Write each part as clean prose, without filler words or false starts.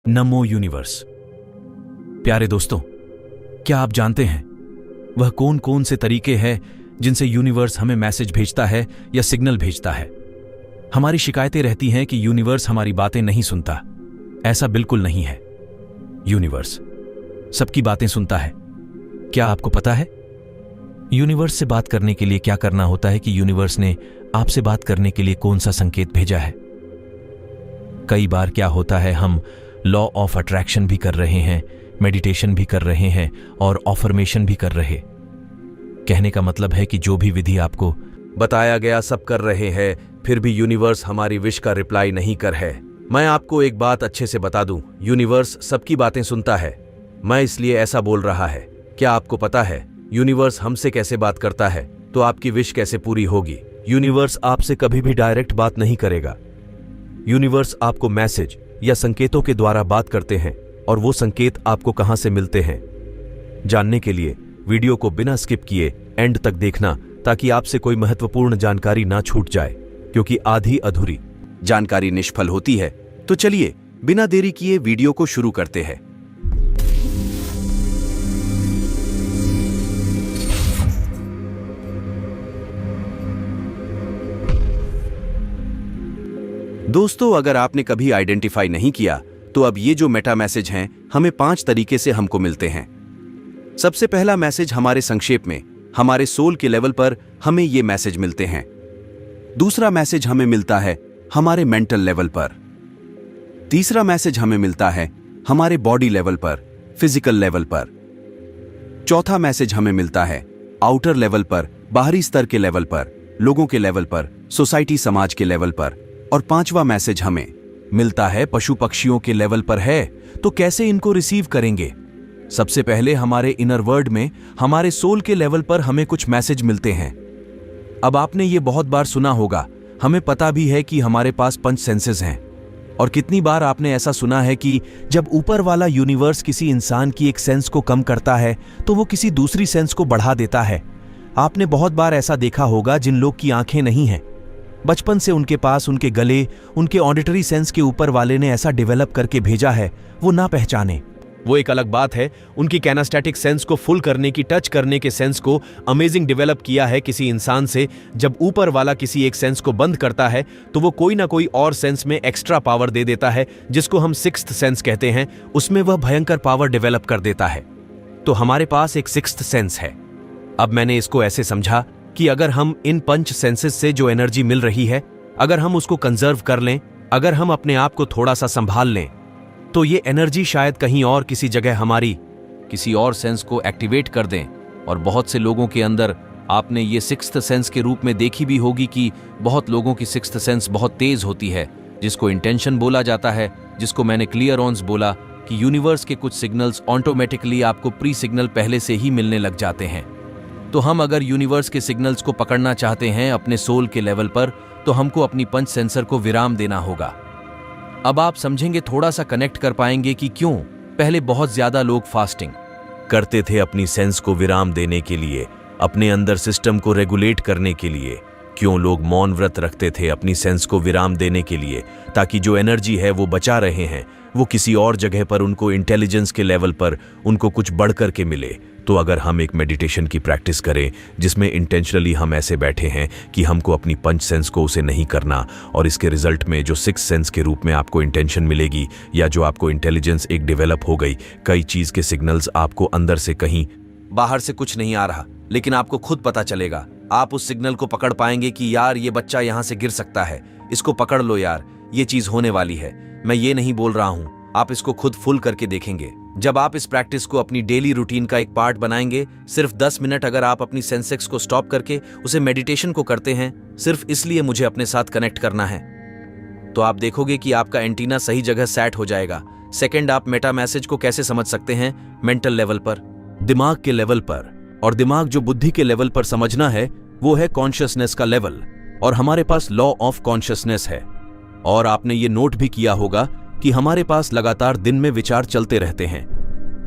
नमो universe. प्यारे दोस्तों, क्या आप जानते हैं वह कौन कौन से तरीके हैं जिनसे यूनिवर्स हमें मैसेज भेजता है या सिग्नल भेजता है? हमारी शिकायतें रहती हैं कि यूनिवर्स हमारी बातें नहीं सुनता। ऐसा बिल्कुल नहीं है। यूनिवर्स सबकी बातें सुनता है। क्या आपको पता है यूनिवर्स से बात करने के लिए क्या करना होता है कि यूनिवर्स ने आपसे बात करने के लिए कौन सा संकेत भेजा है? कई बार क्या होता है, हम लॉ ऑफ अट्रैक्शन भी कर रहे हैं, मेडिटेशन भी कर रहे हैं और ऑफर्मेशन भी कर रहे। कहने का मतलब है कि जो भी विधि आपको बताया गया सब कर रहे हैं, फिर भी यूनिवर्स हमारी विश का रिप्लाई नहीं कर है। मैं आपको एक बात अच्छे से बता दूं, यूनिवर्स सबकी बातें सुनता है। मैं इसलिए ऐसा बोल रहा है। क्या आपको पता है यूनिवर्स हमसे कैसे बात करता है? तो आपकी विश कैसे पूरी होगी? यूनिवर्स आपसे कभी भी डायरेक्ट बात नहीं करेगा। यूनिवर्स आपको मैसेज या संकेतों के द्वारा बात करते हैं, और वो संकेत आपको कहां से मिलते हैं जानने के लिए वीडियो को बिना स्किप किए एंड तक देखना, ताकि आपसे कोई महत्वपूर्ण जानकारी ना छूट जाए, क्योंकि आधी अधूरी जानकारी निष्फल होती है। तो चलिए बिना देरी किए वीडियो को शुरू करते हैं। दोस्तों, अगर आपने कभी आइडेंटिफाई नहीं किया तो अब ये जो मेटा मैसेज हैं हमें 5 तरीके से हमको मिलते हैं। सबसे पहला मैसेज हमारे संक्षेप में हमारे सोल के लेवल पर हमें ये मैसेज मिलते हैं। दूसरा मैसेज हमें मिलता है हमारे मेंटल लेवल पर। तीसरा मैसेज हमें मिलता है हमारे बॉडी लेवल पर, फिजिकल लेवल पर। चौथा मैसेज हमें मिलता है आउटर लेवल पर, बाहरी स्तर के लेवल पर, लोगों के लेवल पर, सोसाइटी समाज के लेवल पर। और 5वां मैसेज हमें मिलता है पशु पक्षियों के लेवल पर है। तो कैसे इनको रिसीव करेंगे? सबसे पहले हमारे इनर वर्ल्ड में हमारे सोल के लेवल पर हमें कुछ मैसेज मिलते हैं। अब आपने ये बहुत बार सुना होगा, हमें पता भी है कि हमारे पास 5 सेंसेस हैं। और कितनी बार आपने ऐसा सुना है कि जब ऊपर वाला यूनिवर्स किसी इंसान की एक सेंस को कम करता है तो वो किसी दूसरी सेंस को बढ़ा देता है। आपने बहुत बार ऐसा देखा होगा जिन लोग की आंखें नहीं हैं, बचपन से उनके पास उनके गले, उनके ऑडिटरी सेंस के ऊपर वाले ने ऐसा डेवलप करके भेजा है वो ना पहचाने। वो एक अलग बात है, उनकी कैनास्टैटिक सेंस को फुल करने की, टच करने के सेंस को अमेजिंग डेवलप किया है किसी इंसान से। जब ऊपर वाला किसी एक सेंस को बंद करता है तो वो कोई ना कोई और सेंस में एक्स्ट्रा पावर दे देता है, जिसको हम 6th सेंस कहते हैं। उसमें वह भयंकर पावर डेवलप कर देता है। तो हमारे पास एक 6th सेंस है। अब मैंने इसको ऐसे समझा कि अगर हम इन 5 सेंसेस से जो एनर्जी मिल रही है, अगर हम उसको कंजर्व कर लें, अगर हम अपने आप को थोड़ा सा संभाल लें, तो ये एनर्जी शायद कहीं और किसी जगह हमारी किसी और सेंस को एक्टिवेट कर दें। और बहुत से लोगों के अंदर आपने ये 6th सेंस के रूप में देखी भी होगी कि बहुत लोगों की 6th सेंस बहुत तेज होती है, जिसको इंटेंशन बोला जाता है, जिसको मैंने क्लियर ऑन्स बोला कि यूनिवर्स के कुछ सिग्नल्स ऑटोमेटिकली आपको प्री सिग्नल पहले से ही मिलने लग जाते हैं। तो हम अगर यूनिवर्स के सिग्नल्स को पकड़ना चाहते हैं अपने सोल के लेवल पर, तो हमको अपनी पंच सेंसर को विराम देना होगा। अब आप समझेंगे, थोड़ा सा कनेक्ट कर पाएंगे कि क्यों पहले बहुत ज्यादा लोग फास्टिंग करते थे अपनी सेंस को विराम देने के लिए, अपने अंदर सिस्टम को रेगुलेट करने के लिए। क्यों लोग मौन व्रत रखते थे अपनी सेंस को विराम देने के लिए, ताकि जो एनर्जी है वो बचा रहे हैं वो किसी और जगह पर उनको इंटेलिजेंस के लेवल पर उनको कुछ बढ़ कर के मिले। तो अगर हम एक मेडिटेशन की प्रैक्टिस करें जिसमें इंटेंशनली हम ऐसे बैठे हैं कि हमको अपनी पंच सेंस को उसे नहीं करना, और इसके रिजल्ट में जो 6th सेंस के रूप में आपको इंटेंशन मिलेगी, या जो आपको इंटेलिजेंस एक डेवलप हो गई, कई चीज के सिग्नल्स आपको अंदर से, कहीं बाहर से कुछ नहीं आ रहा, लेकिन आपको खुद पता चलेगा। आप उस सिग्नल को पकड़ पाएंगे कि यार ये बच्चा यहां से गिर सकता है, इसको पकड़ लो यार, ये चीज होने वाली है। मैं ये नहीं बोल रहा हूं, आप इसको खुद फुल करके देखेंगे। जब आप इस प्रैक्टिस को अपनी डेली रूटीन का एक पार्ट बनाएंगे, सिर्फ 10 मिनट अगर आप अपनी सेंसेस को स्टॉप करके उसे मेडिटेशन को करते हैं, सिर्फ इसलिए मुझे अपने साथ कनेक्ट करना है, तो आप देखोगे कि आपका एंटीना सही जगह सेट हो जाएगा। सेकंड, आप मेटा मैसेज को कैसे समझ सकते हैं? मेंटल लेवल पर, दिमाग के लेवल पर। और दिमाग जो बुद्धि के लेवल पर समझना है वो है कॉन्शियसनेस का लेवल, और हमारे पास लॉ ऑफ कॉन्शियसनेस है। और आपने ये नोट भी किया होगा कि हमारे पास लगातार दिन में विचार चलते रहते हैं।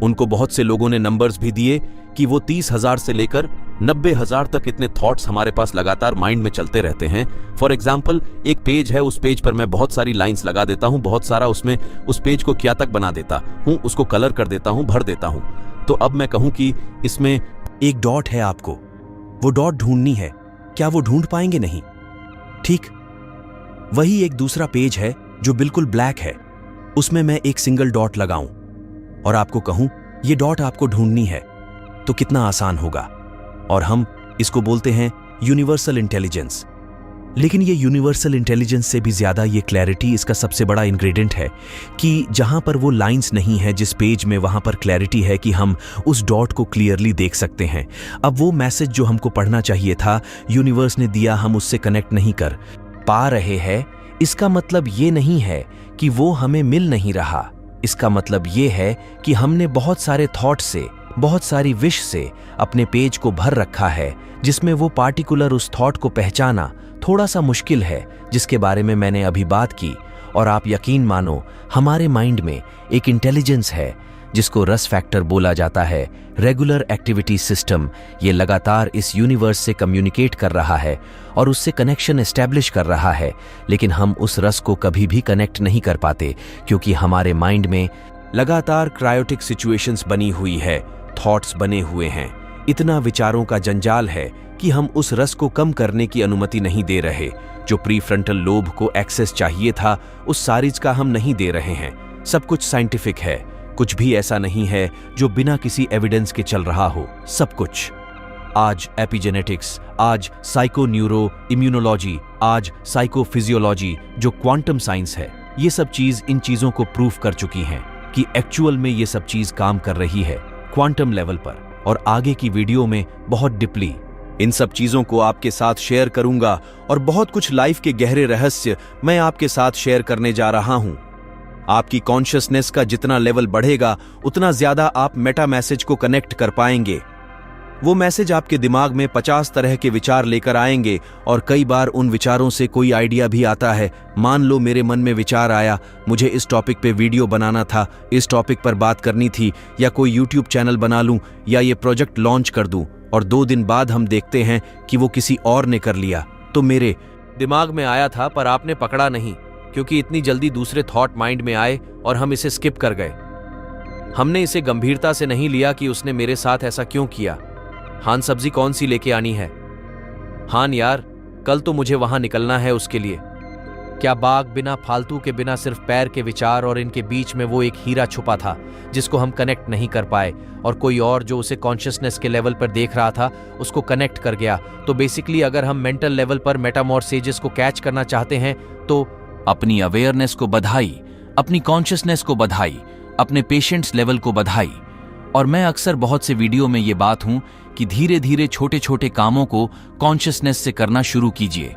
उनको बहुत से लोगों ने नंबर्स भी दिए कि वो 30,000 से लेकर 90,000 तक इतने थॉट्स हमारे पास लगातार माइंड में चलते रहते हैं। फॉर एग्जाम्पल, एक पेज है, उस पेज पर मैं बहुत सारी लाइंस लगा देता हूं, बहुत सारा उसमें उस पेज को क्या तक बना देता हूं, उसको कलर कर देता हूं, भर देता हूं। तो अब मैं कहूं कि इसमें एक डॉट है, आपको वो डॉट ढूंढनी है, क्या वो ढूंढ पाएंगे? नहीं। ठीक वही एक दूसरा पेज है जो बिल्कुल ब्लैक है, उसमें मैं एक सिंगल डॉट लगाऊं और आपको कहूं ये डॉट आपको ढूंढनी है, तो कितना आसान होगा। और हम इसको बोलते हैं यूनिवर्सल इंटेलिजेंस। लेकिन ये यूनिवर्सल इंटेलिजेंस से भी ज्यादा ये क्लैरिटी इसका सबसे बड़ा इंग्रेडिएंट है कि जहां पर वो लाइंस नहीं है जिस पेज में, वहां पर क्लैरिटी है कि हम उस डॉट को क्लियरली देख सकते हैं। अब वो मैसेज जो हमको पढ़ना चाहिए था, यूनिवर्स ने दिया, हम उससे कनेक्ट नहीं कर पा रहे हैं। इसका मतलब ये नहीं है कि वो हमें मिल नहीं रहा। इसका मतलब ये है कि हमने बहुत सारे थॉट से, बहुत सारी विश से अपने पेज को भर रखा है, जिसमें वो पार्टिकुलर उस थॉट को पहचाना थोड़ा सा मुश्किल है, जिसके बारे में मैंने अभी बात की। और आप यकीन मानो, हमारे माइंड में एक इंटेलिजेंस है जिसको रस फैक्टर बोला जाता है, रेगुलर एक्टिविटी सिस्टम। ये लगातार इस यूनिवर्स से कम्युनिकेट कर रहा है और उससे कनेक्शन एस्टैब्लिश कर रहा है, लेकिन हम उस रस को कभी भी कनेक्ट नहीं कर पाते क्योंकि हमारे माइंड में लगातार क्रायोटिक सिचुएशंस बनी हुई है, थॉट्स बने हुए हैं, इतना विचारों का जंजाल है कि हम उस रस को कम करने की अनुमति नहीं दे रहे। जो प्रीफ्रंटल लोब को एक्सेस चाहिए था, उस सारीज का हम नहीं दे रहे हैं। सब कुछ साइंटिफिक है, कुछ भी ऐसा नहीं है जो बिना किसी एविडेंस के चल रहा हो। सब कुछ, आज एपिजेनेटिक्स, आज साइको न्यूरो इम्यूनोलॉजी, आज साइकोफिजियोलॉजी जो क्वांटम साइंस है, ये सब चीज इन चीजों को प्रूफ कर चुकी हैं कि एक्चुअल में ये सब चीज काम कर रही है क्वांटम लेवल पर। और आगे की वीडियो में बहुत डीपली इन सब चीजों को आपके साथ शेयर करूंगा और बहुत कुछ लाइफ के गहरे रहस्य मैं आपके साथ शेयर करने जा रहा हूं। आपकी कॉन्शियसनेस का जितना लेवल बढ़ेगा, उतना ज्यादा आप मेटा मैसेज को कनेक्ट कर पाएंगे। वो मैसेज आपके दिमाग में 50 तरह के विचार लेकर आएंगे और कई बार उन विचारों से कोई आइडिया भी आता है। मान लो मेरे मन में विचार आया, मुझे इस टॉपिक पे वीडियो बनाना था, इस टॉपिक पर बात करनी थी, या कोई यूट्यूब चैनल बना लूं या ये प्रोजेक्ट लॉन्च कर दूं, और 2 दिन बाद हम देखते हैं कि वो किसी और ने कर लिया। तो मेरे दिमाग में आया था पर आपने पकड़ा नहीं, क्योंकि इतनी जल्दी दूसरे थॉट माइंड में आए और हम इसे स्किप कर गए। हमने इसे गंभीरता से नहीं लिया कि उसने मेरे साथ ऐसा क्यों किया। हान, सब्जी कौन सी लेके आनी है? हान यार, कल तो मुझे वहां निकलना है, उसके लिए। क्या बाग बिना फालतू के, बिना सिर्फ पैर के विचार और इनके बीच में वो एक हीरा छुपा था जिसको हम कनेक्ट नहीं कर पाए, और कोई और जो उसे कॉन्शियसनेस के लेवल पर देख रहा था उसको कनेक्ट कर गया। तो बेसिकली अगर हम मेंटल लेवल पर मेटामॉर्फोसिस को कैच करना चाहते हैं तो अपनी अवेयरनेस को बधाई, अपनी कॉन्शियसनेस को बधाई, अपने पेशेंट्स लेवल को बधाई। और मैं अक्सर बहुत से वीडियो में ये बात हूं कि धीरे धीरे छोटे छोटे कामों को कॉन्शियसनेस से करना शुरू कीजिए।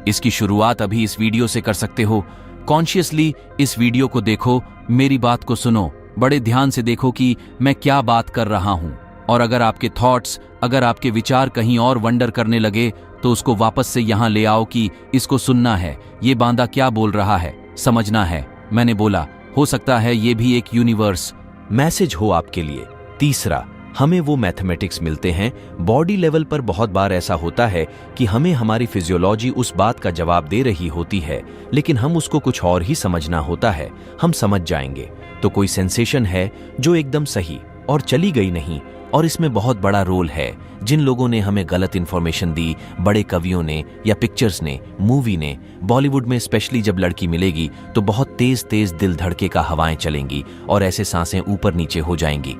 इसकी शुरुआत अभी इस वीडियो से कर सकते हो। कॉन्शियसली इस वीडियो को देखो, मेरी बात को सुनो, बड़े ध्यान से देखो कि मैं क्या बात कर रहा हूं। और अगर आपके थॉट्स, अगर आपके विचार कहीं और वंडर करने लगे तो उसको वापस से यहां ले आओ कि इसको सुनना है, ये बांदा क्या बोल रहा है, समझना है। मैंने बोला, हो सकता है ये भी एक यूनिवर्स मैसेज हो आपके लिए। तीसरा, हमें वो मैथमेटिक्स मिलते हैं बॉडी लेवल पर। बहुत बार ऐसा होता है कि हमें हमारी फिजियोलॉजी उस बात का जवाब दे रही होती है, लेकिन हम उसको कुछ और ही समझना होता है। हम समझ जाएंगे तो कोई सेंसेशन है जो एकदम सही और चली गई नहीं, और इसमें बहुत बड़ा रोल है जिन लोगों ने हमें गलत इंफॉर्मेशन दी, बड़े कवियों ने या पिक्चर्स ने, मूवी ने। बॉलीवुड में स्पेशली जब लड़की मिलेगी तो बहुत तेज तेज दिल धड़के का हवाएं चलेंगी और ऐसे सांसें ऊपर नीचे हो जाएंगी।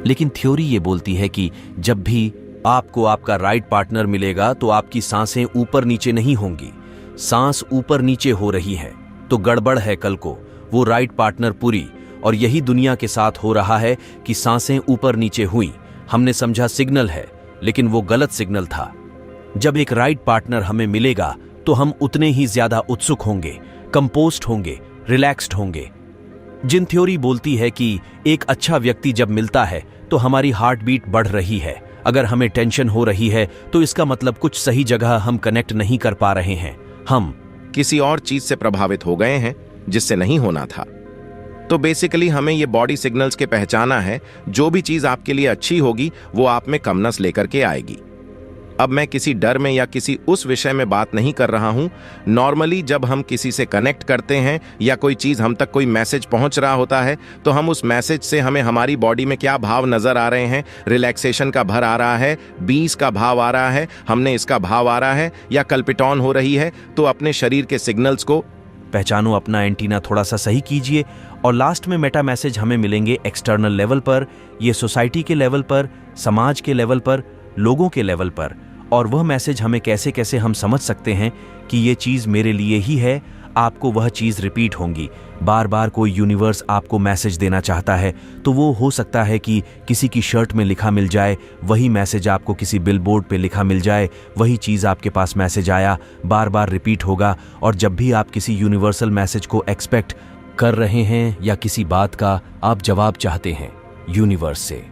लेकिन थ्योरी ये बोलती है कि जब भी आपको आपका राइट पार्टनर मिलेगा तो आपकी सांसें ऊपर नीचे नहीं होंगी। सांस ऊपर नीचे हो रही है तो गड़बड़ है कल को वो राइट पार्टनर पूरी। और यही दुनिया के साथ हो रहा है कि सांसें ऊपर नीचे हुई, हमने समझा सिग्नल है, लेकिन वो गलत सिग्नल था। जब एक राइट पार्टनर हमें मिलेगा तो हम उतने ही ज्यादा उत्सुक होंगे, कंपोस्ट होंगे, रिलैक्स्ड होंगे। जिन थ्योरी बोलती है कि एक अच्छा व्यक्ति जब मिलता है तो हमारी हार्ट बीट बढ़ रही है। अगर हमें टेंशन हो रही है तो इसका मतलब कुछ सही जगह हम कनेक्ट नहीं कर पा रहे हैं, हम किसी और चीज से प्रभावित हो गए हैं जिससे नहीं होना था। तो बेसिकली हमें ये बॉडी सिग्नल्स के पहचाना है। जो भी चीज आपके लिए अच्छी होगी वो आप में कमनस लेकर के आएगी। अब मैं किसी डर में या किसी उस विषय में बात नहीं कर रहा हूं। नॉर्मली जब हम किसी से कनेक्ट करते हैं या कोई चीज हम तक कोई मैसेज पहुंच रहा होता है तो हम उस मैसेज से हमें हमारी बॉडी में क्या भाव नजर आ रहे हैं, रिलैक्सेशन का भर आ रहा है, बीस का भाव आ रहा है, हमने इसका भाव आ रहा है या कल्पिटॉन हो रही है, तो अपने शरीर के सिग्नल्स को पहचानो, अपना एंटीना थोड़ा सा सही कीजिए। और लास्ट में मेटा मैसेज हमें मिलेंगे एक्सटर्नल लेवल पर, ये सोसाइटी के लेवल पर, समाज के लेवल पर, लोगों के लेवल पर। और वह मैसेज हमें कैसे कैसे हम समझ सकते हैं कि ये चीज़ मेरे लिए ही है, आपको वह चीज़ रिपीट होंगी। बार बार कोई यूनिवर्स आपको मैसेज देना चाहता है तो वो हो सकता है कि किसी की शर्ट में लिखा मिल जाए, वही मैसेज आपको किसी बिलबोर्ड पे लिखा मिल जाए, वही चीज़ आपके पास मैसेज आया, बार बार रिपीट होगा। और जब भी आप किसी यूनिवर्सल मैसेज को एक्सपेक्ट कर रहे हैं या किसी बात का आप जवाब चाहते हैं यूनिवर्स से,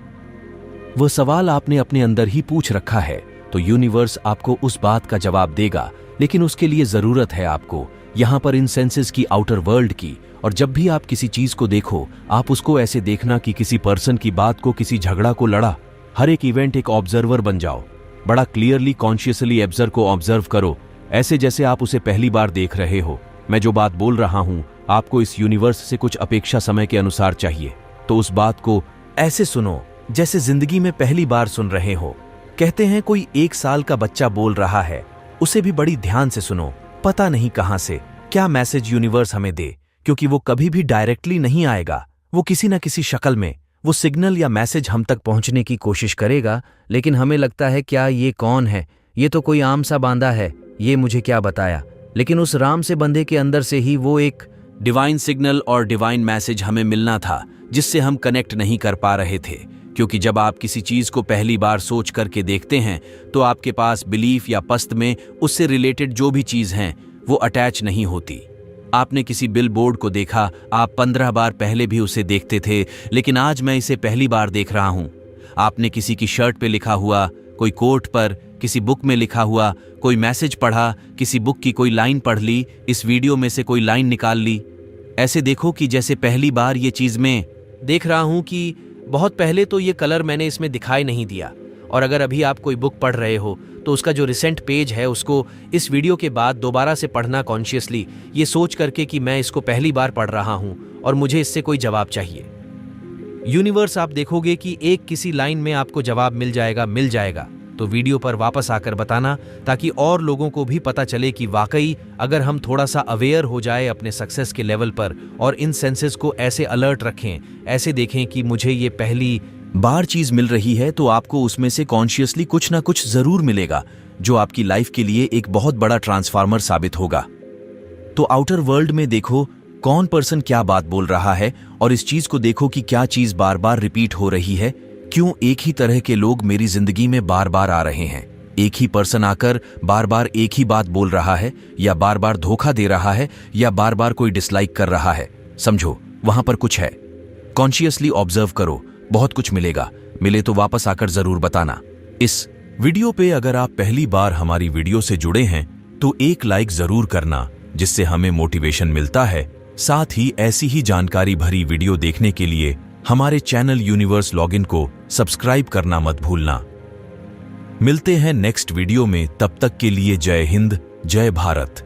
वह सवाल आपने अपने अंदर ही पूछ रखा है, तो यूनिवर्स आपको उस बात का जवाब देगा। लेकिन उसके लिए ज़रूरत है आपको यहाँ पर इन सेंसेस की, आउटर वर्ल्ड की। और जब भी आप किसी चीज़ को देखो, आप उसको ऐसे देखना कि किसी पर्सन की बात को, किसी झगड़ा को लड़ा। हर एक इवेंट एक ऑब्जर्वर बन जाओ, बड़ा क्लियरली कॉन्शियसली ऑब्जर्व को ऑब्जर्व करो, ऐसे जैसे आप उसे पहली बार देख रहे हो। मैं जो बात बोल रहा हूँ आपको इस यूनिवर्स से कुछ अपेक्षा समय के अनुसार चाहिए, तो उस बात को ऐसे सुनो जैसे जिंदगी में पहली बार सुन रहे हो। कहते हैं कोई 1 साल का बच्चा बोल रहा है, उसे भी बड़ी ध्यान से सुनो। पता नहीं कहां से क्या मैसेज यूनिवर्स हमें दे, क्योंकि वो कभी भी डायरेक्टली नहीं आएगा, वो किसी न किसी शक्ल में वो सिग्नल या मैसेज हम तक पहुंचने की कोशिश करेगा। लेकिन हमें लगता है क्या ये कौन है, ये तो कोई आम सा बांदा है, ये मुझे क्या बताया। लेकिन उस राम से बंधे के अंदर से ही वो एक डिवाइन सिग्नल और डिवाइन मैसेज हमें मिलना था, जिससे हम कनेक्ट नहीं कर पा रहे थे। क्योंकि जब आप किसी चीज को पहली बार सोच करके देखते हैं तो आपके पास बिलीफ या पस्त में उससे रिलेटेड जो भी चीज हैं वो अटैच नहीं होती। आपने किसी बिल बोर्ड को देखा, आप 15 बार पहले भी उसे देखते थे, लेकिन आज मैं इसे पहली बार देख रहा हूं। आपने किसी की शर्ट पे लिखा हुआ, कोई कोट पर, किसी बुक में लिखा हुआ कोई मैसेज पढ़ा, किसी बुक की कोई लाइन पढ़ ली, इस वीडियो में से कोई लाइन निकाल ली। ऐसे देखो कि जैसे पहली बार ये चीज में देख रहा हूं कि बहुत पहले तो ये कलर मैंने इसमें दिखाई नहीं दिया। और अगर अभी आप कोई बुक पढ़ रहे हो तो उसका जो रिसेंट पेज है उसको इस वीडियो के बाद दोबारा से पढ़ना कॉन्शियसली, ये सोच करके कि मैं इसको पहली बार पढ़ रहा हूं और मुझे इससे कोई जवाब चाहिए। यूनिवर्स आप देखोगे कि एक किसी लाइन में आपको जवाब मिल जाएगा, तो वीडियो पर वापस आकर बताना, ताकि और लोगों को भी पता चले कि वाकई अगर हम थोड़ा सा अवेयर हो जाए अपने सक्सेस के लेवल पर और इन सेंसेस को ऐसे अलर्ट रखें, ऐसे देखें कि मुझे ये पहली बार चीज मिल रही है, तो आपको उसमें से कॉन्शियसली कुछ ना कुछ जरूर मिलेगा जो आपकी लाइफ के लिए एक बहुत बड़ा ट्रांसफार्मर साबित होगा। तो आउटर वर्ल्ड में देखो कौन पर्सन क्या बात बोल रहा है और इस चीज को देखो कि क्या चीज बार बार रिपीट हो रही है। क्यों एक ही तरह के लोग मेरी जिंदगी में बार बार आ रहे हैं? एक ही पर्सन आकर बार बार एक ही बात बोल रहा है, या बार बार धोखा दे रहा है, या बार बार कोई डिसलाइक कर रहा है। समझो वहां पर कुछ है। कॉन्शियसली ऑब्जर्व करो, बहुत कुछ मिलेगा। मिले तो वापस आकर जरूर बताना। इस वीडियो पे अगर आप पहली बार हमारी वीडियो से जुड़े हैं तो एक लाइक जरूर करना, जिससे हमें मोटिवेशन मिलता है। साथ ही ऐसी ही जानकारी भरी वीडियो देखने के लिए हमारे चैनल यूनिवर्स लॉगिन को सब्सक्राइब करना मत भूलना। मिलते हैं नेक्स्ट वीडियो में, तब तक के लिए जय हिंद, जय भारत।